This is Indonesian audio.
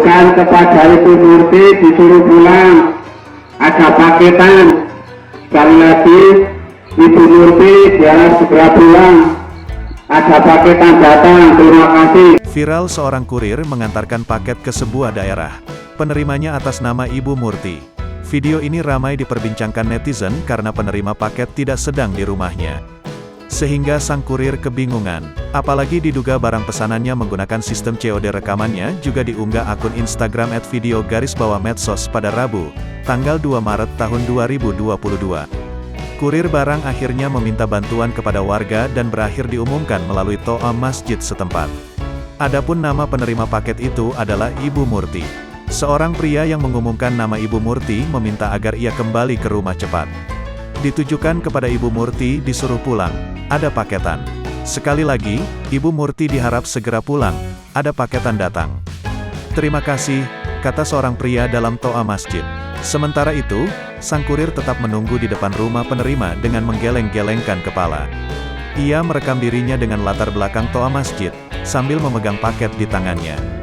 bukan kepada Ibu Murti disuruh pulang, ada paketan. Sekali lagi, Ibu Murti biar segera pulang, ada paketan datang. Terima kasih. Viral seorang kurir mengantarkan paket ke sebuah daerah. Penerimanya atas nama Ibu Murti. Video ini ramai diperbincangkan netizen karena penerima paket tidak sedang di rumahnya. Sehingga sang kurir kebingungan. Apalagi diduga barang pesanannya menggunakan sistem COD. Rekamannya juga diunggah akun Instagram @video_medsos pada Rabu, tanggal 2 Maret tahun 2022. Kurir barang akhirnya meminta bantuan kepada warga dan berakhir diumumkan melalui toa masjid setempat. Adapun nama penerima paket itu adalah Ibu Murti. Seorang pria yang mengumumkan nama Ibu Murti meminta agar ia kembali ke rumah cepat. Ditujukan kepada Ibu Murti disuruh pulang, ada paketan. Sekali lagi, Ibu Murti diharap segera pulang, ada paketan datang. Terima kasih, kata seorang pria dalam toa masjid. Sementara itu, sang kurir tetap menunggu di depan rumah penerima dengan menggeleng-gelengkan kepala. Ia merekam dirinya dengan latar belakang toa masjid, sambil memegang paket di tangannya.